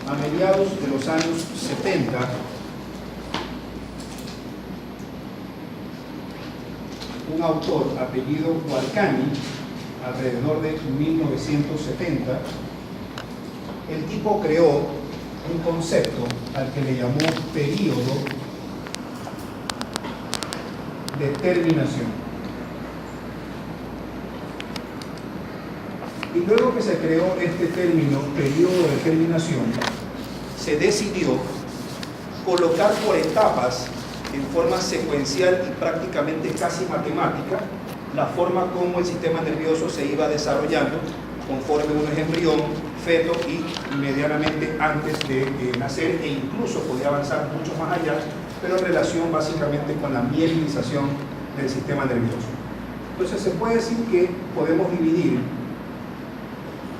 a mediados de los años 70, un autor apellido Guarcani, alrededor de 1970, el tipo creó un concepto al que le llamó período de terminación. Y luego que se creó este término, periodo de terminación, se decidió colocar por etapas, en forma secuencial y prácticamente casi matemática, la forma como el sistema nervioso se iba desarrollando conforme uno es embrión, feto y medianamente antes de nacer, e incluso podía avanzar mucho más allá, pero en relación básicamente con la mielinización del sistema nervioso. Entonces se puede decir que podemos dividir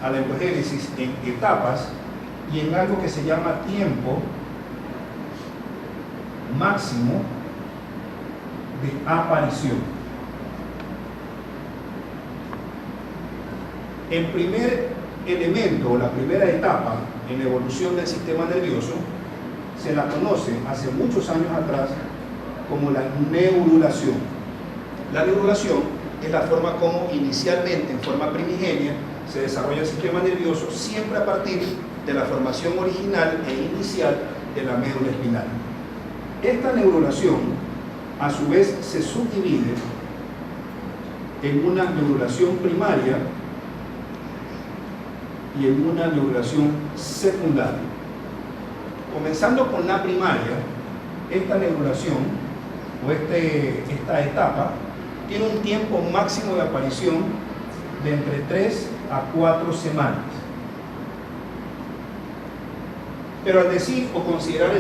a la embriogénesis en etapas y en algo que se llama tiempo máximo de aparición. El primer elemento, la primera etapa en la evolución del sistema nervioso, se la conoce hace muchos años atrás como la neurulación. La neurulación es la forma como inicialmente, en forma primigenia, se desarrolla el sistema nervioso, siempre a partir de la formación original e inicial de la médula espinal. Esta neurulación, a su vez, se subdivide en una neurulación primaria y en una neurulación secundaria. Comenzando con la primaria, esta neurulación o esta etapa tiene un tiempo máximo de aparición de entre 3 a 4 semanas. Pero al decir o considerar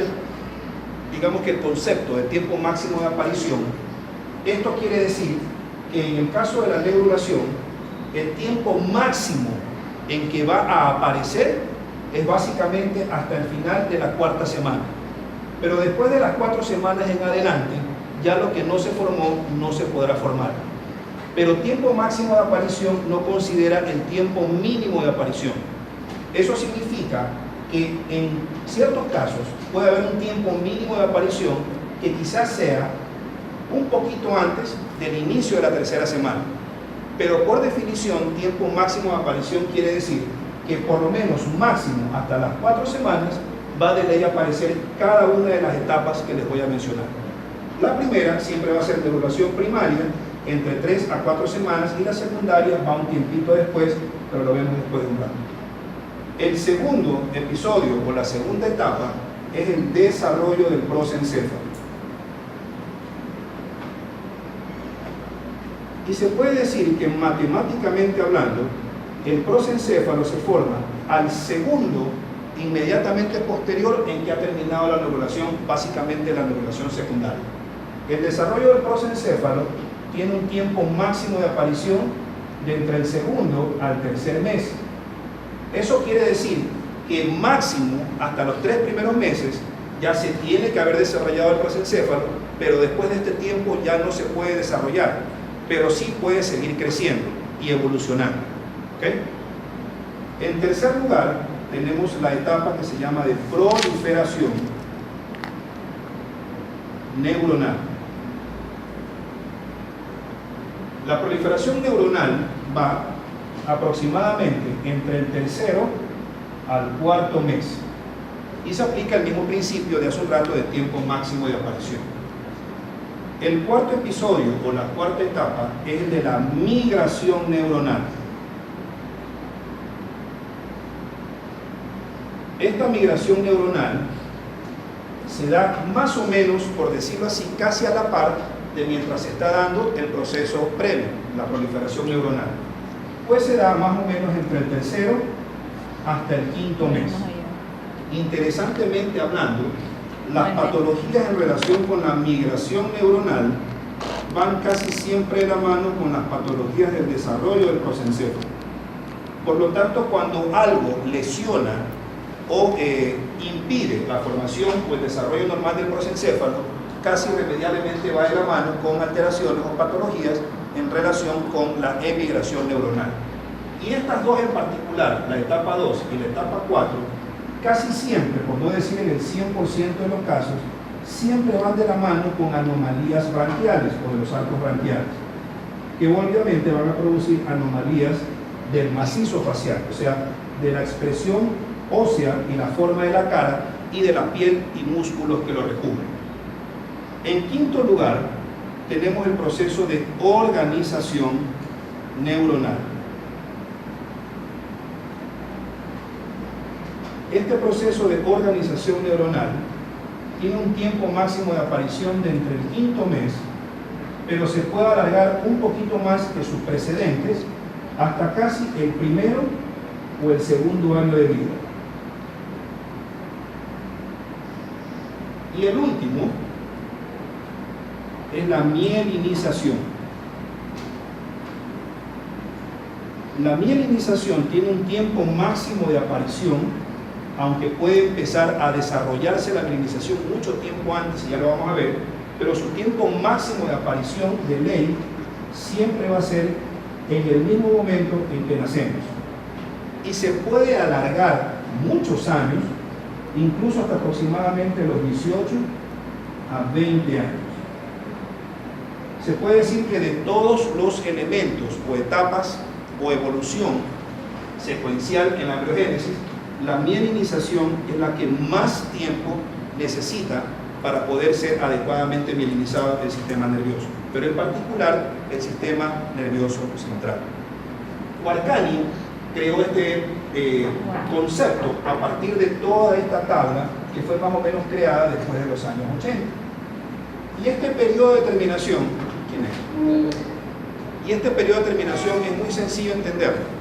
digamos que el concepto de tiempo máximo de aparición, esto quiere decir que en el caso de la neurulación, el tiempo máximo en que va a aparecer es básicamente hasta el final de la 4ª semana. Pero después de las 4 semanas en adelante, ya lo que no se formó no se podrá formar. Pero tiempo máximo de aparición no considera el tiempo mínimo de aparición. Eso significa que en ciertos casos puede haber un tiempo mínimo de aparición que quizás sea un poquito antes del inicio de la 3ª semana. Pero por definición, tiempo máximo de aparición quiere decir que por lo menos máximo hasta las 4 semanas va de ley a aparecer cada una de las etapas que les voy a mencionar. La primera siempre va a ser neurulación primaria, entre 3 a 4 semanas, y la secundaria va un tiempito después, pero lo vemos después de un rato. El segundo episodio o la segunda etapa es el desarrollo del prosencéfalo. Y se puede decir que matemáticamente hablando, el prosencéfalo se forma al segundo inmediatamente posterior en que ha terminado la neurulación, básicamente la neurulación secundaria. El desarrollo del prosencéfalo tiene un tiempo máximo de aparición de entre el segundo al 3er mes. Eso quiere decir que máximo hasta los 3 primeros meses ya se tiene que haber desarrollado el prosencéfalo, pero después de este tiempo ya no se puede desarrollar, pero sí puede seguir creciendo y evolucionando. ¿Okay? En tercer lugar, tenemos la etapa que se llama de proliferación neuronal. La proliferación neuronal va aproximadamente entre el 3er al 4º mes y se aplica el mismo principio de hace un rato de tiempo máximo de aparición. El cuarto episodio o la cuarta etapa es el de la migración neuronal. Esta migración neuronal se da más o menos, por decirlo así, casi a la par de mientras se está dando el proceso previo, la proliferación neuronal. Pues se da más o menos entre el 3er hasta el 5º mes. Interesantemente hablando, las patologías en relación con la migración neuronal van casi siempre de la mano con las patologías del desarrollo del prosencéfalo. Por lo tanto, cuando algo lesiona o impide la formación o el desarrollo normal del prosencéfalo, casi irremediablemente va de la mano con alteraciones o patologías en relación con la emigración neuronal. Y estas dos en particular, la etapa 2 y la etapa 4, casi siempre, por no decir en el 100% de los casos, siempre van de la mano con anomalías branquiales o de los arcos branquiales, que obviamente van a producir anomalías del macizo facial, o sea, de la expresión ósea y la forma de la cara y de la piel y músculos que lo recubren. En quinto lugar, tenemos el proceso de organización neuronal. Este proceso de organización neuronal tiene un tiempo máximo de aparición de entre el quinto mes, pero se puede alargar un poquito más que sus precedentes hasta casi el primero o el segundo año de vida. Y el último es la mielinización. La mielinización tiene un tiempo máximo de aparición, aunque puede empezar a desarrollarse la mielinización mucho tiempo antes, y ya lo vamos a ver, pero su tiempo máximo de aparición de ley siempre va a ser en el mismo momento en que nacemos. Y se puede alargar muchos años, incluso hasta aproximadamente los 18 a 20 años. Se puede decir que de todos los elementos o etapas o evolución secuencial en la embriogénesis, la mielinización es la que más tiempo necesita para poder ser adecuadamente mielinizado el sistema nervioso, pero en particular el sistema nervioso central. Huarcani creó este concepto a partir de toda esta tabla que fue más o menos creada después de los años 80. Y este periodo de terminación, ¿quién es? Y este periodo de terminación es muy sencillo entenderlo.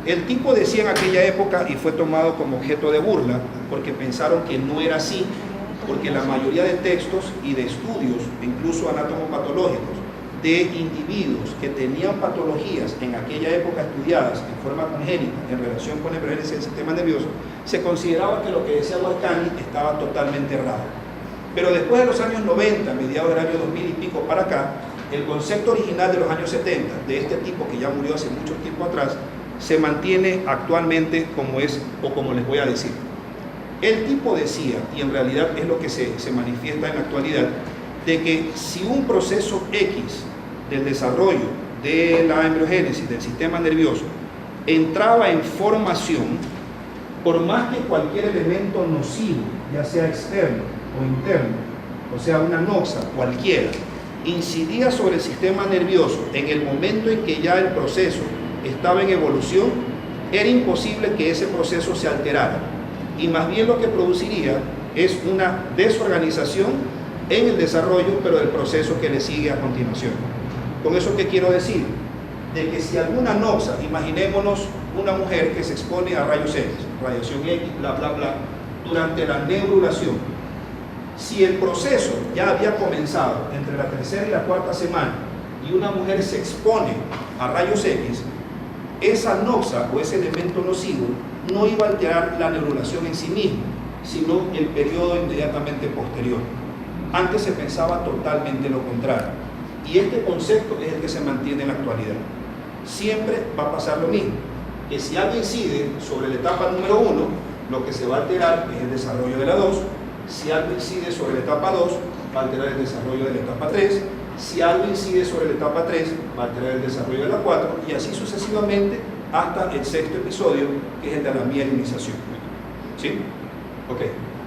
El tipo decía en aquella época, y fue tomado como objeto de burla, porque pensaron que no era así, porque la mayoría de textos y de estudios, incluso anatomopatológicos, de individuos que tenían patologías en aquella época estudiadas en forma congénita en relación con la embriogénesis del sistema nervioso, se consideraba que lo que decía Huarcani estaba totalmente errado. Pero después de los años 90, mediados del año 2000 y pico para acá, el concepto original de los años 70, de este tipo que ya murió hace mucho tiempo atrás, se mantiene actualmente como es, o como les voy a decir. El tipo decía, y en realidad es lo que se manifiesta en la actualidad, de que si un proceso X del desarrollo de la embriogénesis del sistema nervioso entraba en formación, por más que cualquier elemento nocivo, ya sea externo o interno, o sea una noxa cualquiera, incidía sobre el sistema nervioso en el momento en que ya el proceso estaba en evolución, era imposible que ese proceso se alterara, y más bien lo que produciría es una desorganización en el desarrollo, pero del proceso que le sigue a continuación. ¿Con eso qué quiero decir? De que si alguna noxa, imaginémonos una mujer que se expone a rayos X, radiación X, bla, bla, bla, durante la neurulación, si el proceso ya había comenzado entre la tercera y la cuarta semana y una mujer se expone a rayos X, esa noxa o ese elemento nocivo no iba a alterar la neurulación en sí mismo, sino el periodo inmediatamente posterior. Antes se pensaba totalmente lo contrario, y este concepto es el que se mantiene en la actualidad. Siempre va a pasar lo mismo, que si algo incide sobre la etapa número 1, lo que se va a alterar es el desarrollo de la 2. Si algo incide sobre la etapa 2, va a alterar el desarrollo de la etapa 3. Si algo incide sobre la etapa 3, va a alterar el desarrollo de la 4, y así sucesivamente hasta el sexto episodio, que es el de la mielinización. ¿Sí? Ok.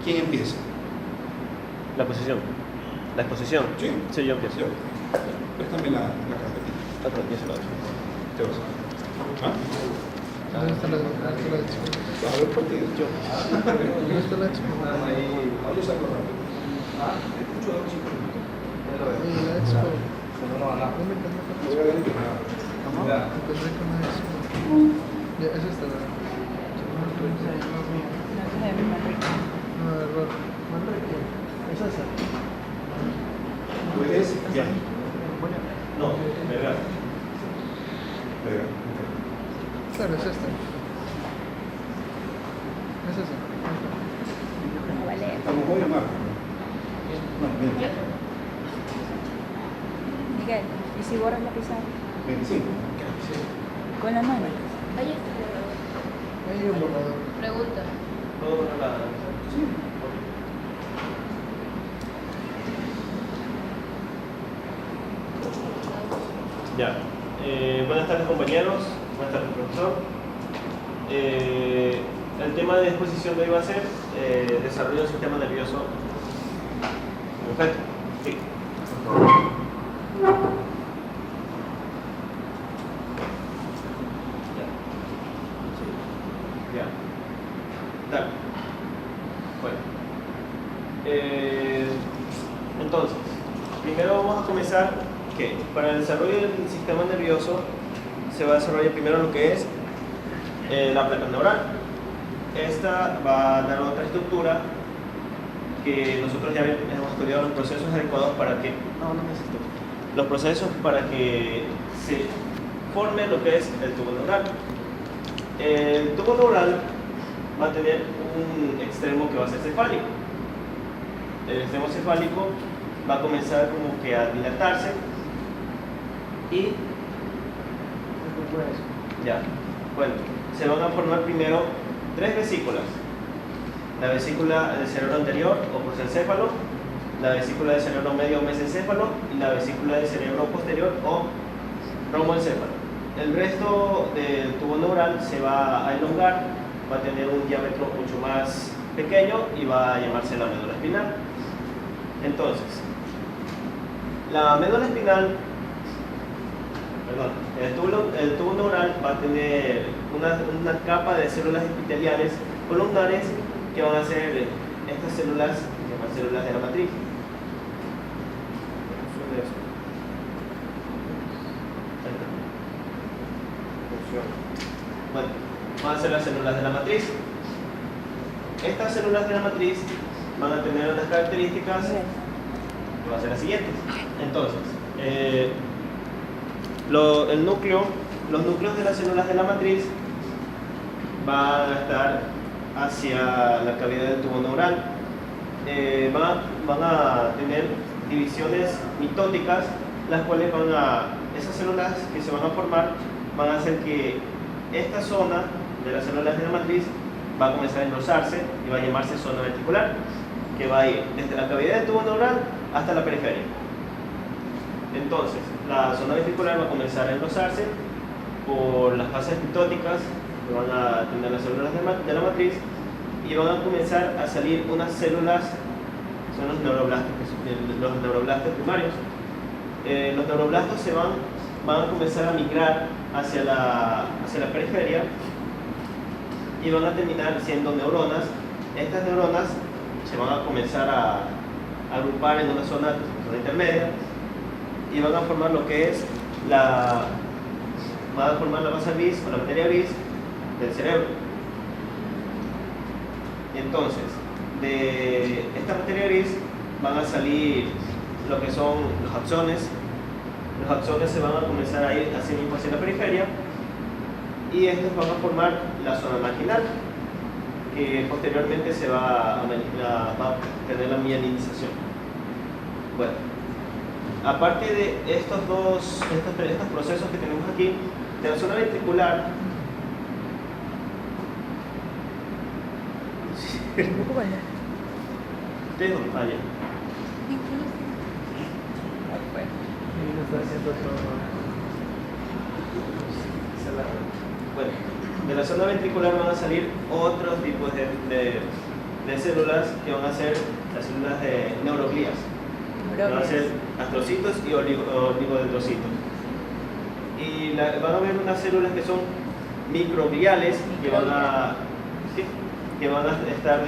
¿Quién empieza? La posición. La exposición. ¿Sí? Sí, yo empiezo. Préstame la carpetita. Otro, ya se lo doy. Te vas. ¿Ah? ¿Dónde está la expo? ¿Vas a ver partido? Yo. ¿Dónde está la expo? Ahí saco rápido. Escucho a los chicos. Oye, la expo. ¿Dónde está la expo? Voy a ver que Encontré con la expo. Ya, esa está la... No, error. ¿Es esa? Pues ya. No, verdad. Claro, es esta. Es esa. Estamos hoy en marco. No, bien. Miguel, ¿y si borras la pizarra? 25. Con la mano. Hay un borrador. Pregunta. ¿Puedo poner la...? Sí. Ya. Buenas tardes, compañeros. Buenas tardes, profesor. El tema de exposición de hoy va a ser desarrollo del sistema nervioso. Perfecto. Sí. Ya. Dale. Bueno. Entonces, primero vamos a comenzar que para el desarrollo del sistema nervioso se va a desarrollar primero lo que es la placa neural. Esta va a dar otra estructura que nosotros ya hemos estudiado los procesos adecuados para que los procesos para que se forme lo que es el tubo neural. El tubo neural va a tener un extremo que va a ser cefálico. El extremo cefálico va a comenzar como que a dilatarse y ya, bueno, se van a formar primero tres vesículas: la vesícula del cerebro anterior o prosencéfalo, la vesícula del cerebro medio o mesencéfalo y la vesícula del cerebro posterior o romboencéfalo. El resto del tubo neural se va a elongar, va a tener un diámetro mucho más pequeño y va a llamarse la médula espinal. Entonces, la médula espinal, el tubo neural va a tener una capa de células epiteliales columnares que van a ser estas células, que se llaman células de la matriz. Bueno, van a ser las células de la matriz. Estas células de la matriz van a tener unas características que van a ser las siguientes. Entonces, los núcleos de las células de la matriz van a estar hacia la cavidad del tubo neural. Van a tener divisiones mitóticas, las cuales esas células que se van a formar van a hacer que esta zona de las células de la matriz va a comenzar a engrosarse y va a llamarse zona ventricular, que va a ir desde la cavidad del tubo neural hasta la periferia. Entonces, la zona ventricular va a comenzar a engrosarse por las fases mitóticas que van a tener las células de la matriz, y van a comenzar a salir unas células, son los neuroblastos primarios. Los neuroblastos van a comenzar a migrar hacia la periferia y van a terminar siendo neuronas. Estas neuronas se van a comenzar a agrupar en una zona intermedia y van a formar lo que es van a formar la masa gris o la materia gris del cerebro. Entonces, de esta materia gris van a salir lo que son los axones. Los axones se van a comenzar a ir así mismo hacia la periferia, y estos van a formar la zona marginal, que posteriormente va a tener la mielinización. Bueno, aparte de estos procesos que tenemos aquí, de la zona ventricular, ¿ustedes dónde están allá? Bueno, de la zona ventricular van a salir otros tipos de células que van a ser las células de neuroglías. Van a ser astrocitos y oligodendrocitos. Y van a haber unas células que son microgliales que van a estar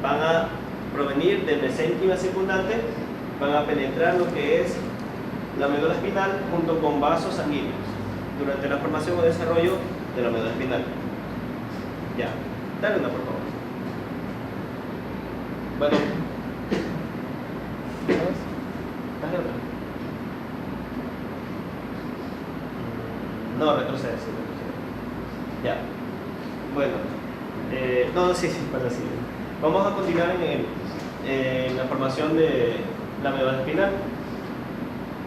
van a provenir del mesénquima circundante, van a penetrar lo que es la médula espinal junto con vasos sanguíneos durante la formación o desarrollo de la médula espinal. Ya, dale una por favor. Bueno, dale otra. No, retrocede. Ya. Bueno, sí, para sí. Vamos a continuar en la formación de la médula espinal,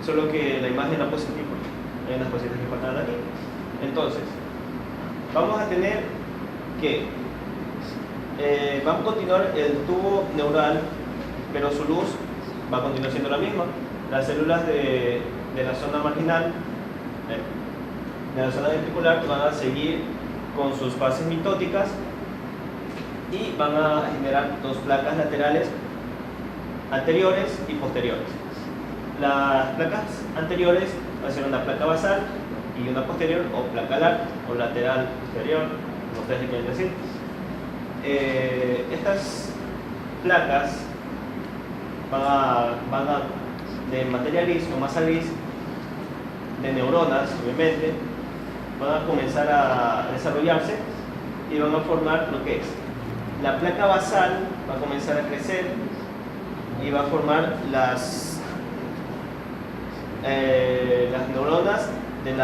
solo que la imagen la puse aquí porque hay unas cositas que faltan aquí. Entonces, vamos a tener que Va a continuar el tubo neural, pero su luz va a continuar siendo la misma. Las células de la zona marginal, de la zona ventricular, van a seguir con sus fases mitóticas y van a generar dos placas laterales anteriores y posteriores. Las placas anteriores va a ser una placa basal y una posterior, o placa alar o lateral posterior, como ustedes le quieren decir. Estas placas van a de materia gris o masa gris, de neuronas, obviamente, van a comenzar a desarrollarse y van a formar lo que es la placa basal. Va a comenzar a crecer y va a formar las neuronas de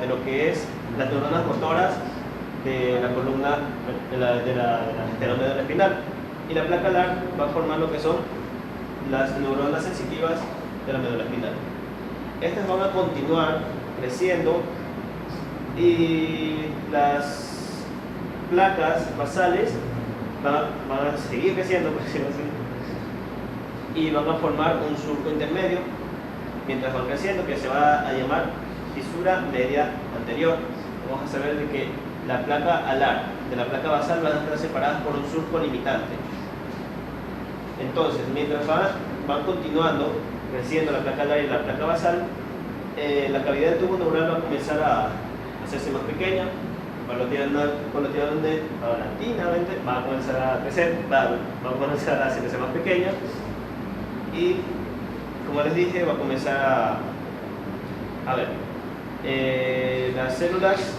lo que es las neuronas motoras de la columna de la médula espinal, y la placa alar va a formar lo que son las neuronas sensitivas de la médula espinal. Estas van a continuar creciendo y las placas basales van a seguir creciendo, por decirlo así, y van a formar un surco intermedio mientras van creciendo, que se va a llamar fisura media anterior. Vamos a saber de que la placa alar de la placa basal van a estar separadas por un surco limitante. Entonces, mientras van continuando creciendo la placa alar y la placa basal, la cavidad del tubo neural va a comenzar a hacerse más pequeña, paulatinamente va a comenzar a crecer, va a comenzar a hacerse más pequeña, y como les dije, va a comenzar a ver, las células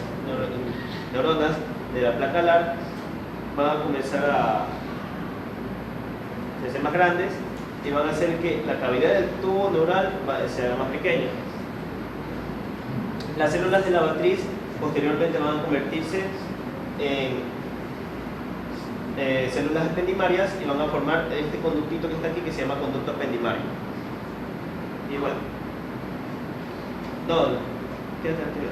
neuronas de la placa alar van a comenzar a ser más grandes y van a hacer que la cavidad del tubo neural sea más pequeña. Las células de la matriz posteriormente van a convertirse en células ependimarias y van a formar este conductito que está aquí, que se llama conducto ependimario. Y bueno, quédate tranquilo,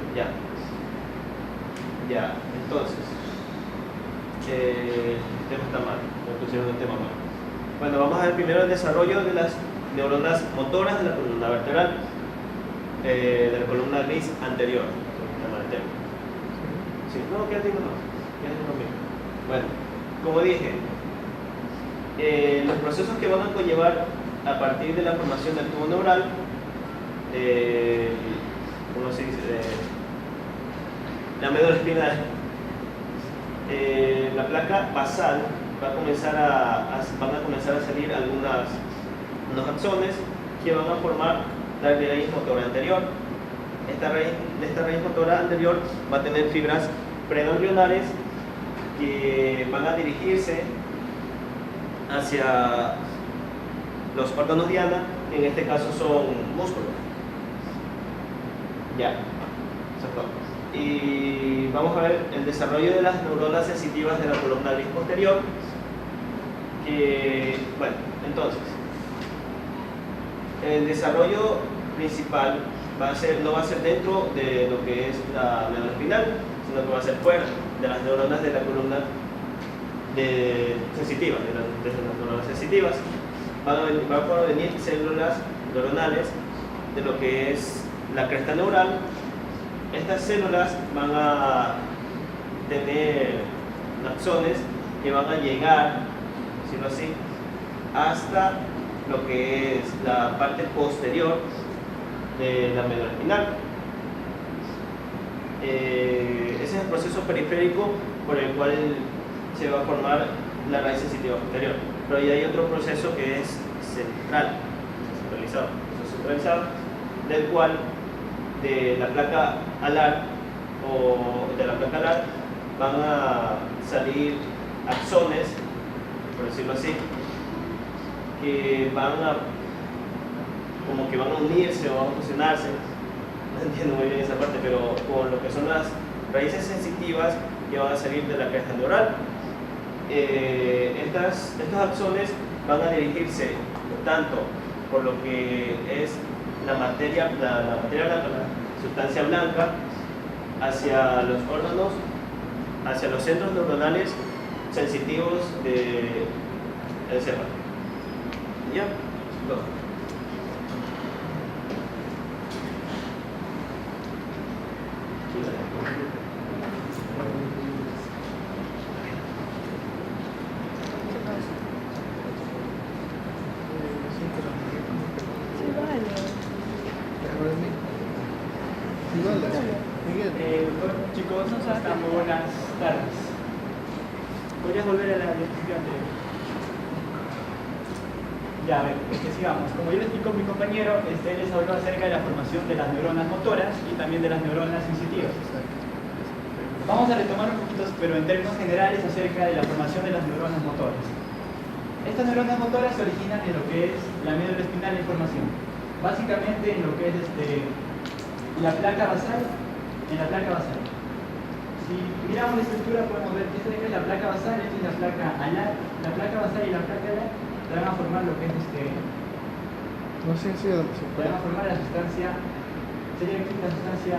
ya, entonces, el tema está mal, me pusieron el tema mal. Bueno, vamos a ver primero el desarrollo de las neuronas motoras de la columna vertebral, de la columna gris anterior. Sí, no, quédate conmigo. Bueno, como dije, los procesos que van a conllevar a partir de la formación del tubo neural, ¿cómo se dice? La médula espinal, la placa basal van a comenzar a salir unos axones que van a formar la raíz motora anterior. Esta raíz motora anterior va a tener fibras preganglionares que van a dirigirse hacia los órganos diana, que en este caso son músculos. Ya, eso es todo. Y vamos a ver el desarrollo de las neuronas sensitivas de la columna gris posterior. Bueno, entonces, el desarrollo principal no va a ser dentro de lo que es la médula espinal, sino que va a ser fuera de las neuronas de la columna sensitiva, de las neuronas sensitivas. Van a venir células neuronales de lo que es la cresta neural. Estas células van a tener axones que van a llegar, decirlo así, hasta lo que es la parte posterior de la médula espinal. Ese es el proceso periférico por el cual se va a formar la raíz sensitiva posterior. Pero ahí hay otro proceso que es centralizado, del cual de la placa alar van a salir axones, por decirlo así, que van a unirse o van a fusionarse. No entiendo muy bien esa parte, pero con lo que son las raíces sensitivas que van a salir de la cresta neural. Estos axones van a dirigirse tanto por lo que es la materia blanca, la sustancia blanca, hacia los órganos, hacia los centros neuronales sensitivos del cerebro. ¿Ya? Todo. Sí, vale. Igual, Miguel. Chicos, muy buenas tardes. ¿Podrías volver a la diapositiva anterior? Ya, a ver, sigamos. Como yo le explicó mi compañero, él les habló acerca de la formación de las neuronas motoras y también de las neuronas sensitivas. Vamos a retomar un poquito, pero en términos generales, acerca de la formación de las neuronas motoras. Estas neuronas motoras se originan en lo que es la médula espinal de información. Básicamente en lo que es la placa basal. Si miramos la estructura podemos ver que esta es la placa basal, esta es la placa alar. La placa basal y la placa alar te van a formar lo que es No sé si te van a formar la sustancia, sería la sustancia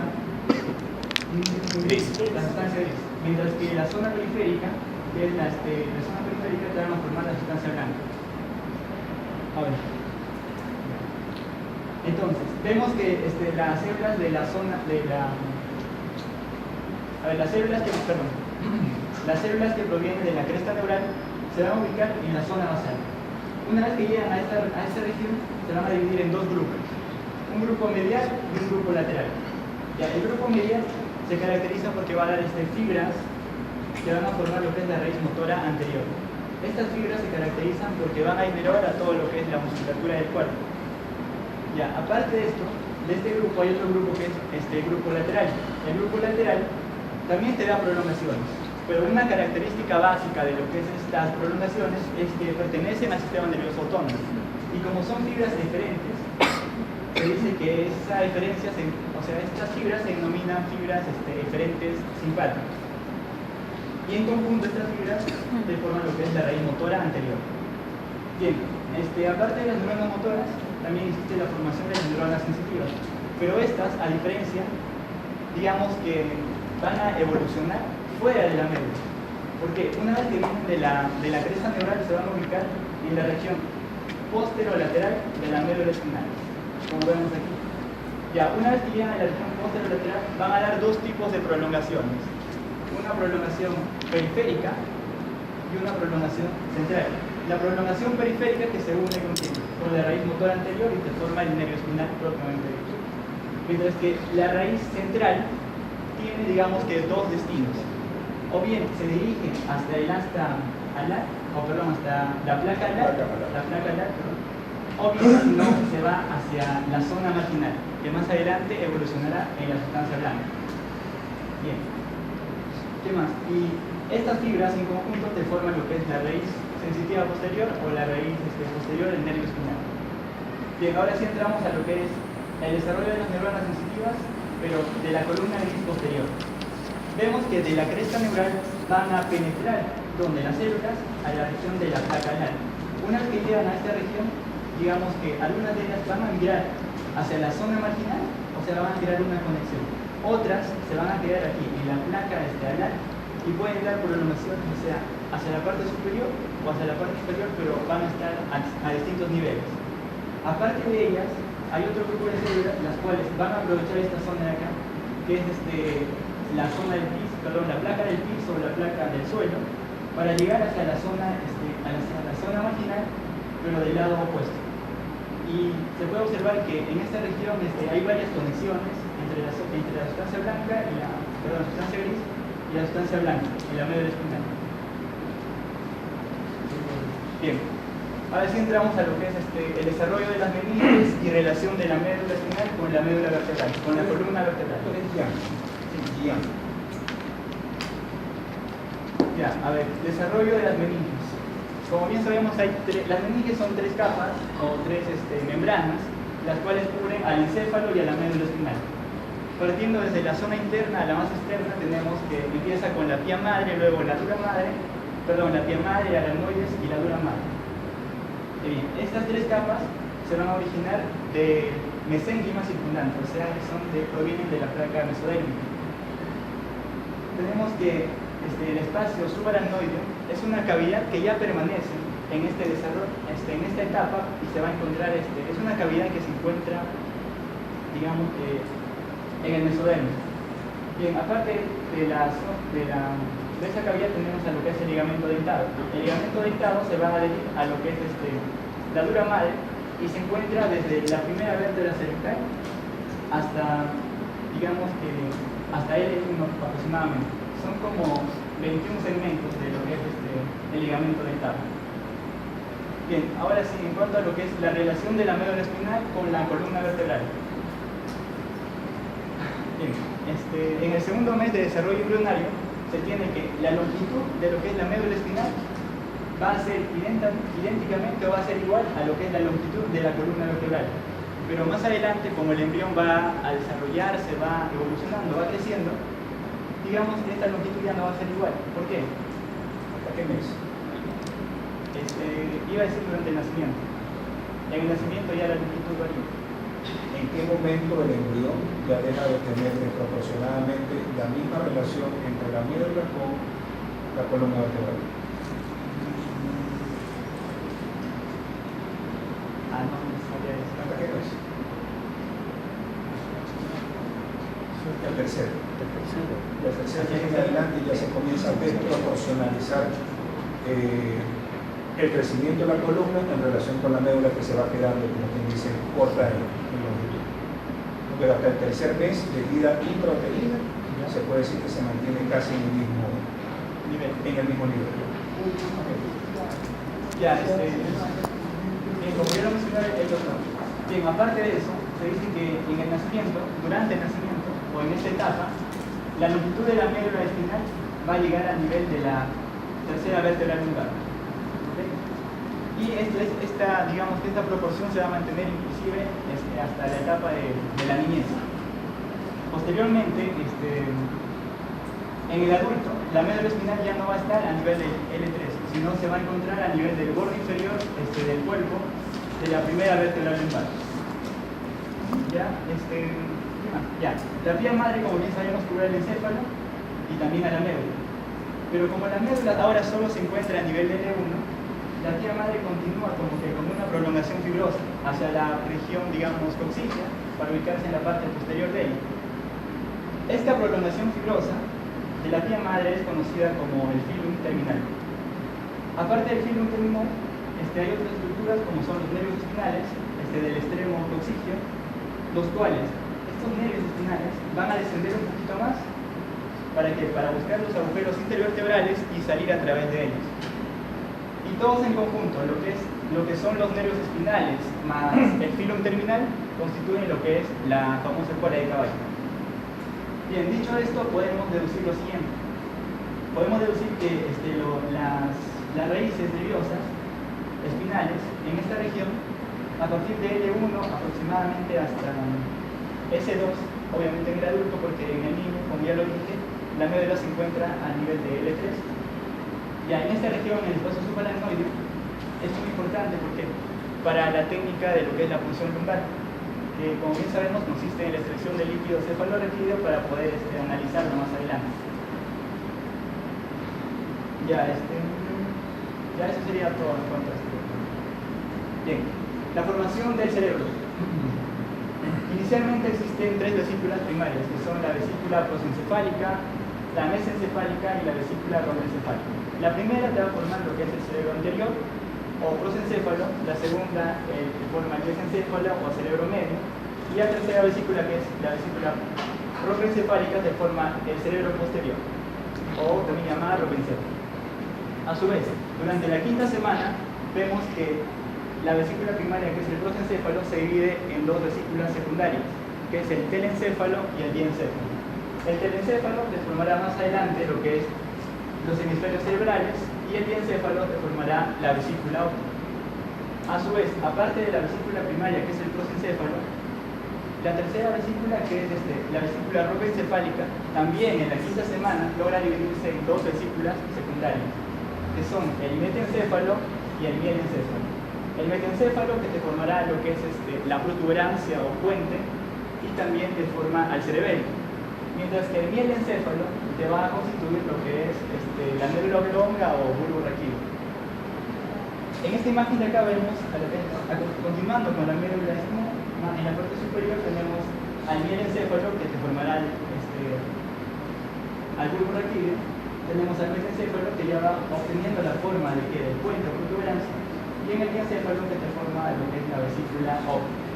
Gris. La sustancia gris. Mientras que la zona periférica, que es la zona periférica, te van a formar la sustancia blanca. A ver. Entonces, vemos que las células de la zona de la... A ver, las células que provienen de la cresta neural se van a ubicar en la zona basal. Una vez que llegan a esta región, se van a dividir en dos grupos. Un grupo medial y un grupo lateral. Ya, el grupo medial se caracteriza porque va a dar fibras que van a formar lo que es la raíz motora anterior. Estas fibras se caracterizan porque van a innervar a todo lo que es la musculatura del cuerpo. Ya, aparte de esto, de este grupo hay otro grupo que es el grupo lateral. El grupo lateral también te da prolongaciones, pero una característica básica de lo que es estas prolongaciones es que pertenecen al sistema nervioso autónomo. Y como son fibras diferentes, se dice que esa diferencia, estas fibras se denominan fibras diferentes simpáticas. Y en conjunto estas fibras forman lo que es la raíz motora anterior. Bien, aparte de las neuronas motoras, también existe la formación de las neuronas sensitivas. Pero estas, a diferencia, digamos que van a evolucionar fuera de la médula. Porque una vez que vienen de la cresta neural se van a ubicar en la región posterolateral de la médula espinal, como vemos aquí. Ya, una vez que llegan a la región posterolateral van a dar dos tipos de prolongaciones. Una prolongación periférica y una prolongación central. La prolongación periférica que se une con la raíz motora anterior y te forma el nervio espinal propiamente dicho. Mientras que la raíz central tiene, digamos que, dos destinos. O bien se dirige hasta el asta alar, hasta la placa alar, o bien si no, se va hacia la zona marginal, que más adelante evolucionará en la sustancia blanca. Bien. ¿Qué más? Y estas fibras en conjunto te forman lo que es la raíz sensitiva posterior o la raíz posterior del nervio espinal. Bien, ahora sí entramos a lo que es el desarrollo de las neuronas sensitivas, pero de la columna gris posterior. Vemos que de la cresta neural van a penetrar donde las células a la región de la placa alar. Una vez que llegan a esta región, digamos que algunas de ellas van a migrar hacia la zona marginal, o sea, van a crear una conexión. Otras se van a quedar aquí en la placa alar y pueden dar prolongaciones, o sea, hacia la parte superior o hacia la parte inferior, pero van a estar a distintos niveles. Aparte de ellas, hay otro grupo de células las cuales van a aprovechar esta zona de acá, que es la zona del piso, perdón, la placa del piso o la placa del suelo, para llegar hacia la zona, la zona marginal, pero del lado opuesto. Y se puede observar que en esta región hay varias conexiones entre la sustancia blanca y la sustancia gris y la sustancia blanca en la médula espinal. Bien. Ahora sí entramos a lo que es el desarrollo de las meninges y relación de la médula espinal con la médula vertebral, con la columna vertebral. Sí. Ya, a ver, desarrollo de las meninges. Como bien sabemos, las meninges son tres capas o tres membranas, las cuales cubren al encéfalo y a la médula espinal. Partiendo desde la zona interna a la más externa, tenemos que empieza con la pía madre, luego la dura madre, la pía madre, aracnoides y la dura madre. Bien, estas tres capas se van a originar de mesénquima circundante, o sea, provienen de la placa mesodérmica. Tenemos que el espacio subaracnoideo es una cavidad que ya permanece en este desarrollo, en esta etapa, y se va a encontrar, es una cavidad que se encuentra, digamos que, en el mesodermo. Bien, aparte de esa cavidad tenemos a lo que es el ligamento dentado. El ligamento dentado se va a adherir a lo que es la dura madre y se encuentra desde la primera vértebra cervical hasta, digamos que, hasta L1 aproximadamente. Son como 21 segmentos de lo que es el ligamento dentado. Bien, ahora sí, en cuanto a lo que es la relación de la médula espinal con la columna vertebral. Bien, en el segundo mes de desarrollo embrionario se tiene que la longitud de lo que es la médula espinal va a ser idénticamente o va a ser igual a lo que es la longitud de la columna vertebral. Pero más adelante, como el embrión va a desarrollarse, va evolucionando, va creciendo, digamos que esta longitud ya no va a ser igual. ¿Por qué? ¿Hasta qué mes? Iba a decir durante el nacimiento. En el nacimiento ya la longitud varía. ¿En qué momento el embrión ya deja de tener proporcionadamente la misma relación entre la médula con la columna vertebral? No me sabía eso. ¿Hasta qué mes? El tercero. El tercer mes en adelante ya se comienza a desproporcionalizar el crecimiento de la columna en relación con la médula, que se va quedando, como quien dice, corta en longitud. Pero hasta el tercer mes de vida intrauterina se puede decir que se mantiene casi en el mismo nivel. Ya, bien, como ya lo mencioné el doctor. Bien, aparte de eso, se dice que en el nacimiento, durante el nacimiento, o en esta etapa, la longitud de la médula espinal va a llegar al nivel de la tercera vértebra lumbar. ¿Okay? Y digamos que esta proporción se va a mantener inclusive hasta la etapa de la niñez. Posteriormente, en el adulto, la médula espinal ya no va a estar a nivel del L3, sino se va a encontrar a nivel del borde inferior del cuerpo de la primera vértebra lumbar. Ya, la vía madre, como bien sabemos, cubre el encéfalo y también a la médula. Pero como la médula ahora solo se encuentra a nivel de L1, la vía madre continúa como que con una prolongación fibrosa hacia la región, digamos, coxígea, para ubicarse en la parte posterior de ella. Esta prolongación fibrosa de la vía madre es conocida como el filum terminal. Aparte del filum terminal, hay otras estructuras como son los nervios espinales del extremo coxígeo, los cuales estos nervios espinales van a descender un poquito más para buscar los agujeros intervertebrales y salir a través de ellos. Y todos en conjunto, lo que son los nervios espinales más el filum terminal, constituyen lo que es la famosa cola de caballo. Bien, dicho esto, podemos deducir lo siguiente. Podemos deducir que las raíces nerviosas espinales en esta región, a partir de L1 aproximadamente hasta S2, obviamente en el adulto, porque en el niño, como ya lo dije, la médula se encuentra a nivel de L3. Ya en esta región, en el espacio subaracnoideo, es muy importante porque para la técnica de lo que es la punción lumbar, que como bien sabemos consiste en la extracción del líquido cefalorraquídeo para poder analizarlo más adelante. Ya eso sería todo en cuanto a esto. Bien, la formación del cerebro. Inicialmente existen tres vesículas primarias, que son la vesícula prosencefálica, la mesencefálica y la vesícula rodoencefálica. La primera te va a formar lo que es el cerebro anterior o prosencéfalo, la segunda que forma el mesencéfalo o cerebro medio, y la tercera vesícula, que es la vesícula rodoencefálica, te forma el cerebro posterior, o también llamada rodoencéfalo. A su vez, durante la quinta semana vemos que la vesícula primaria, que es el prosencéfalo, se divide en dos vesículas secundarias, que es el telencéfalo y el diencéfalo. El telencéfalo te formará más adelante lo que es los hemisferios cerebrales y el diencéfalo te formará la vesícula óptica. A su vez, aparte de la vesícula primaria, que es el prosencéfalo, la tercera vesícula, que es la vesícula rodoencefálica, también en la quinta semana logra dividirse en dos vesículas secundarias, que son el metencéfalo y el mielencéfalo. El metencéfalo, que te formará lo que es la protuberancia o puente, y también te forma al cerebelo. mientras que el mielencéfalo te va a constituir lo que es la médula oblonga o bulbo raquídeo. En esta imagen de acá vemos, continuando con la médula espinosa, en la parte superior tenemos al mielencéfalo que te formará al bulbo raquídeo. Tenemos al mesencéfalo que ya va obteniendo la forma del puente o protuberancia, y en el diencéfalo que te forma lo que es la vesícula óptica.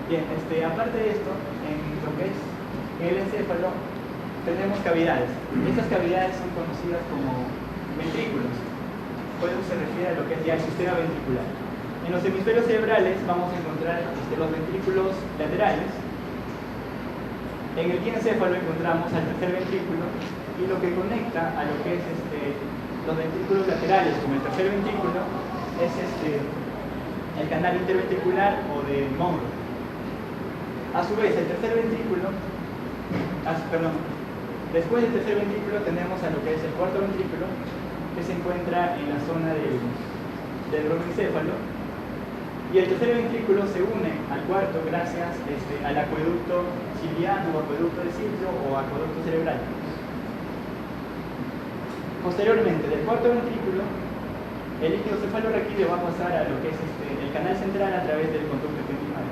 Bien, aparte de esto, en lo que es el encéfalo, tenemos cavidades. Estas cavidades son conocidas como ventrículos. Por eso se refiere a lo que es ya el sistema ventricular. En los hemisferios cerebrales vamos a encontrar los ventrículos laterales. En el diencéfalo encontramos al tercer ventrículo, y lo que conecta a lo que es los ventrículos laterales con el tercer ventrículo es el canal interventricular o de Monro. A su vez, el tercer ventrículo, después del tercer ventrículo tenemos a lo que es el cuarto ventrículo, que se encuentra en la zona del bromencéfalo, y el tercer ventrículo se une al cuarto gracias al acueducto ciliano o acueducto de Cilio o acueducto cerebral. Posteriormente, del cuarto ventrículo, el líquido cefalorraquídeo va a pasar a lo que es el canal central a través del conducto ependimal.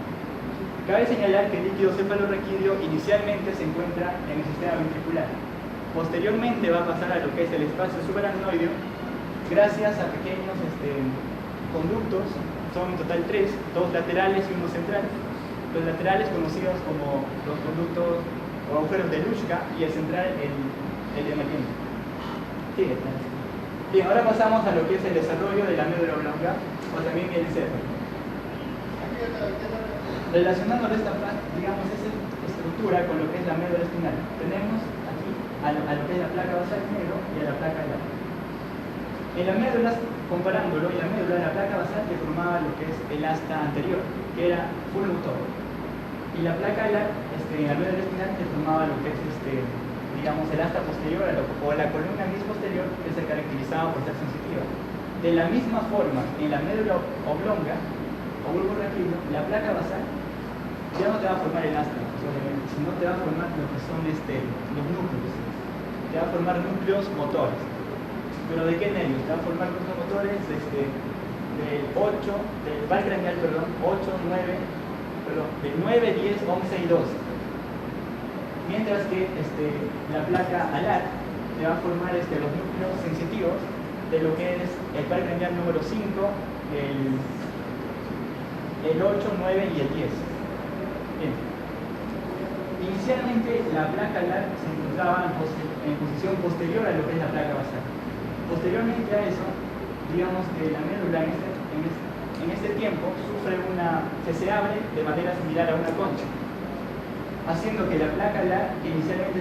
Cabe señalar que el líquido cefalorraquídeo inicialmente se encuentra en el sistema ventricular. Posteriormente va a pasar a lo que es el espacio subaracnoideo gracias a pequeños conductos, son en total 3, 2 laterales y uno central. Los laterales conocidos como los conductos o agujeros de Luschka y el central el de Maquin. Bien, ahora pasamos a lo que es el desarrollo de la médula oblonga o también el encéfalo. Relacionando esta estructura con lo que es la médula espinal, tenemos aquí a lo que es la placa basal negro y a la placa alar. En la médula, comparándolo, en la médula de la placa basal que formaba lo que es el asta anterior, que era fulvotor, y la placa alar, en la médula espinal, que formaba lo que es digamos, el asta posterior o la columna mis posterior, que se caracterizaba por ser sensitiva. De la misma forma, en la médula oblonga o bulbo raquídeo, la placa basal ya no te va a formar el asta, obviamente, sino te va a formar lo que son los núcleos. Te va a formar núcleos motores. ¿Pero de qué nervios? Te va a formar núcleos motores del val craneal, 8, 9, del 9, 10, 11 y 12. Mientras que la placa alar te va a formar los núcleos sensitivos de lo que es el val craneal número 5, el 8, 9 y el 10. Bien. Inicialmente la placa alar se encontraba en posición posterior a lo que es la placa basal. Posteriormente a eso, digamos que la médula en este tiempo se abre de manera similar a una concha, haciendo que la placa alar, que inicialmente